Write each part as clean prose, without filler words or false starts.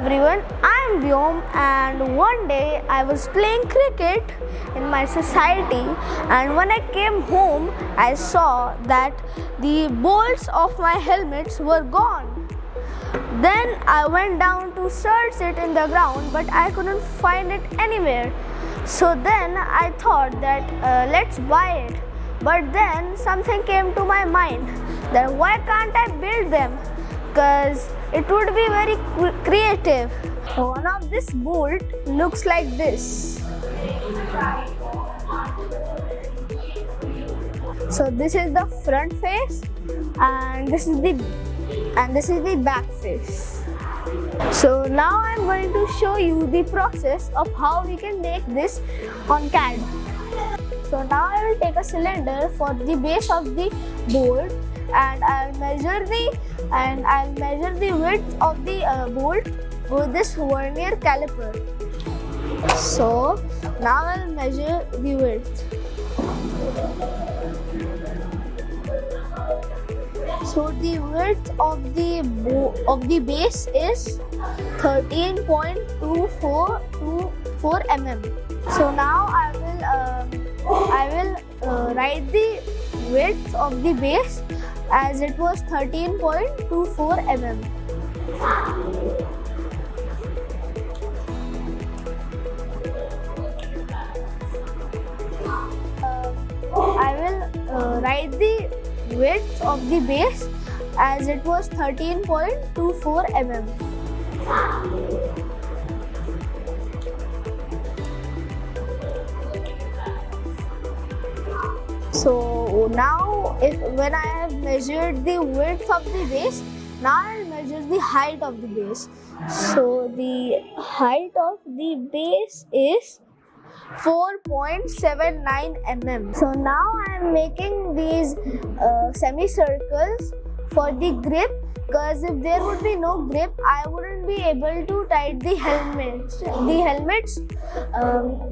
everyone, I am Vyom, and one day I was playing cricket in my society, and when I came home I saw that the bolts of my helmets were gone. Then I went down to search it in the ground, but I couldn't find it anywhere. So then I thought that let's buy it. But then something came to my mind that why can't I build them? Because it would be very creative. One of this bolt looks like this. So this is the front face, and this is the back face. So now I'm going to show you the process of how we can make this on CAD. So now I will take a cylinder for the base of the bolt, and I'll measure the width of the bolt with this vernier caliper. So now I'll measure the width. So the width of the base is 13.2424 mm. So now I will write the width of the base as it was 13.24 mm. I will write the width of the base as it was 13.24 mm. So now when I have measured the width of the base, now I'll measure the height of the base. So the height of the base is 4.79 mm. So now I am making these semicircles for the grip, because if there would be no grip, I wouldn't be able to tie the helmet's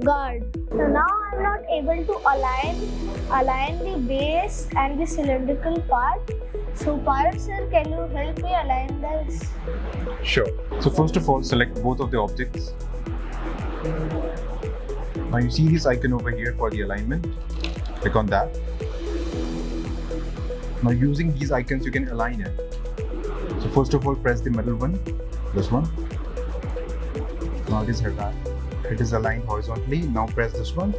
guard. So now I am not able to align the base and the cylindrical part. So Paras sir, can you help me align this? Sure. So first of all, select both of the objects. Now you see this icon over here for the alignment. Click on that. Now using these icons you can align it. So first of all, press the middle one, this one. Now it is aligned horizontally. Now press this one.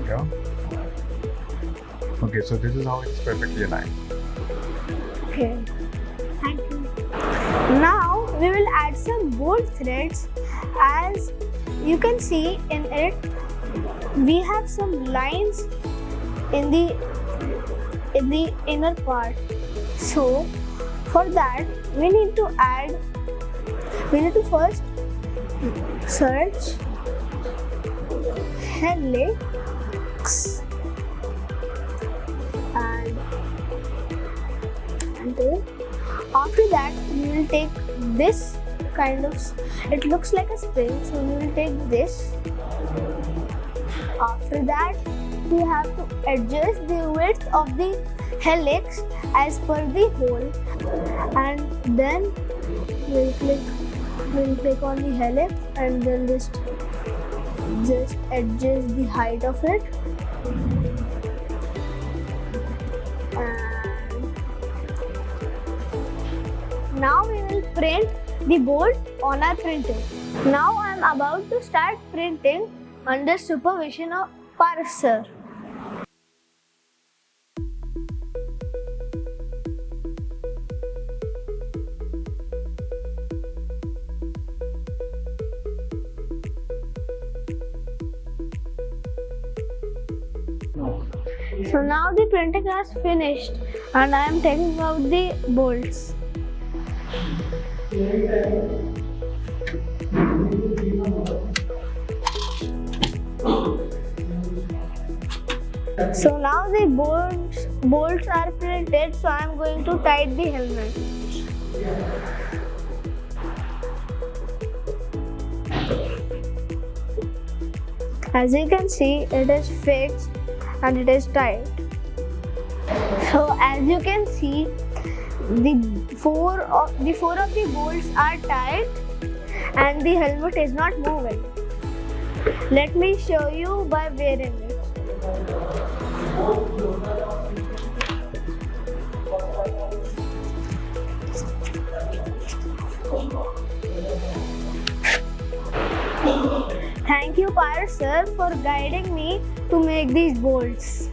Yeah. Okay, so this is how it's perfectly aligned. Okay, thank you. Now we will add some bolt threads. As you can see in it, we have some lines in the inner part. So for that we need to first search helix and after that we will take this kind of, it looks like a spring, so we will take this. After that we have to adjust the width of the helix as per the hole, and then we'll click on the helix and then just adjust the height of it. And now we will print the bolt on our printer. Now I am about to start printing under supervision of Paras sir. So now the printing has finished and I am taking out the bolts. So now the bolts are printed, so I am going to tighten the helmet. As you can see, it is fixed and it is tight. So as you can see, the four of the bolts are tight and the helmet is not moving. Let me show you by wearing it. Thank you, Pyre sir, for guiding me to make these bolts.